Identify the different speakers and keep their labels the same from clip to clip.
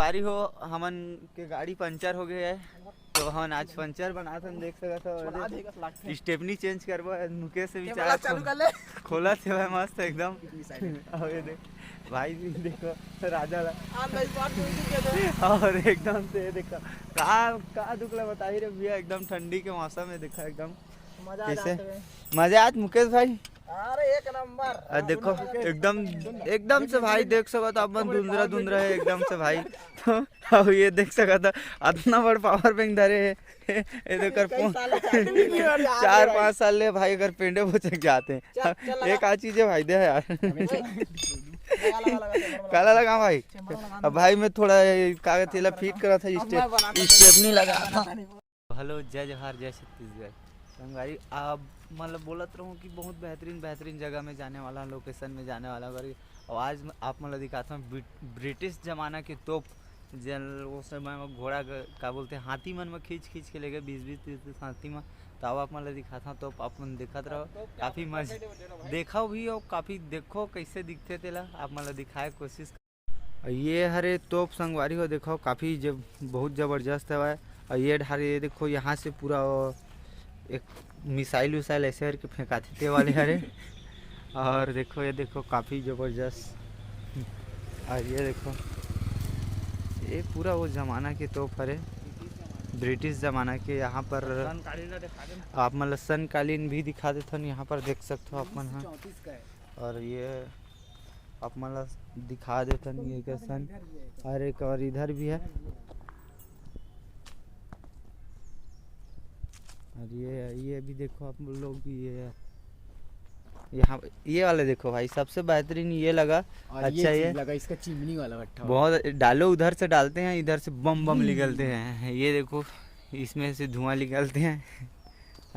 Speaker 1: संगवारी हो हमन के गाड़ी पंचर हो गए है तो हम आज पंचर बना थन देख सकत हो। स्टेपनी चेंज करबो मुकेश से विचार खोला से भाई मस्त एकदम। और ये देख भाई देखो राजा ला और एकदम से देखो का दुख ला बता ही रे भैया एकदम ठंडी के मौसम में देखा एकदम कैसे मजा आज मुकेश भाई।
Speaker 2: अरे एक नंबर
Speaker 1: देखो एकदम से भाई देख सकत अपन धुंधरा है एकदम से भाई। तो अब ये देख सकत इतना बड़ पावर बैंक धरे है ये देकर 4-5 साल ले भाई अगर पेंडे पोछे के आते हैं एक आ चीज है भाई दे यार काला लगा भाई। अब भाई मैं थोड़ा कागज थैला फिट करा था स्टेपनी लगा था। हेलो जय जवाहर जय छत्तीसगढ़ संगवारी। आप मतलब बोलत रहूँ कि बहुत बेहतरीन जगह में जाने वाला लोकेशन में जाने वाला और आज आप मतलब दिखाता हूँ ब्रिटिश ज़माना के तोप जल उस समय में घोड़ा का बोलते हैं हाथी मन में खींच के ले गए 20-30 हाथी में। तो अब आप मतलब दिखाता हूँ तो आप मन देखत रहो काफ़ी मजा देखा भी और काफ़ी देखो कैसे दिखते थे ला आप मतलब दिखाए कोशिश। ये हरे तोप संगवारी हो देखो काफ़ी बहुत ज़बरदस्त है। और ये ढारे देखो यहाँ से पूरा एक मिसाइल विसाइल ऐसे करके फेंकाते थे वाले हरे। और देखो ये देखो काफ़ी ज़बरदस्त। और ये देखो ये पूरा वो ज़माना के तोप हरे ब्रिटिश ज़माना के। यहाँ पर आप मतलब सनकालीन भी दिखा देते हैं यहाँ पर देख सकते हो आप मन। हाँ और ये आप मतलब दिखा देते हैं ये का सन। और एक और इधर भी है और ये भी देखो आप लोग भी ये यहाँ ये वाले देखो भाई सबसे बेहतरीन ये लगा। अच्छा ये
Speaker 2: लगा इसका चिमनी वाला भट्ठा
Speaker 1: बहुत डालो उधर से डालते हैं इधर से बम निकलते हैं। ये देखो इसमें से धुआं निकलते हैं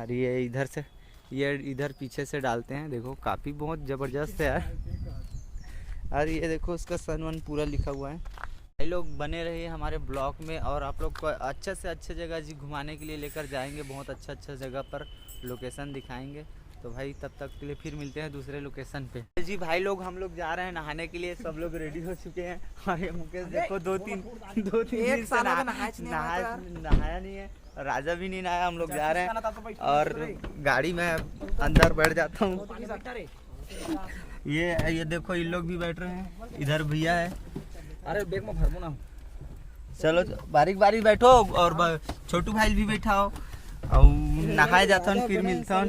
Speaker 1: और ये इधर से ये इधर पीछे से डालते हैं देखो काफ़ी बहुत ज़बरदस्त है यार। और ये देखो उसका सन वन पूरा लिखा हुआ है। भाई लोग बने रहिए हमारे ब्लॉग में और आप लोग को अच्छे से अच्छे जगह जी घुमाने के लिए लेकर जाएंगे। बहुत अच्छा जगह पर लोकेशन दिखाएंगे। तो भाई तब तक के लिए फिर मिलते हैं दूसरे लोकेशन पे। जी भाई लोग हम लोग जा रहे हैं नहाने के लिए सब लोग रेडी हो चुके हैं। और ये मुकेश देखो दो तीन दिन से नहाया नहीं है राजा भी नहीं नहाया। हम लोग जा रहे हैं और गाड़ी में अंदर बैठ जाता हूँ। ये देखो इन लोग भी बैठ रहे हैं इधर भैया है।
Speaker 2: अरे बैग में भरबो ना
Speaker 1: चलो बारीक बैठो और छोटू भाई भी बैठा हो और नहाए जाता हूँ फिर मिलता हूँ।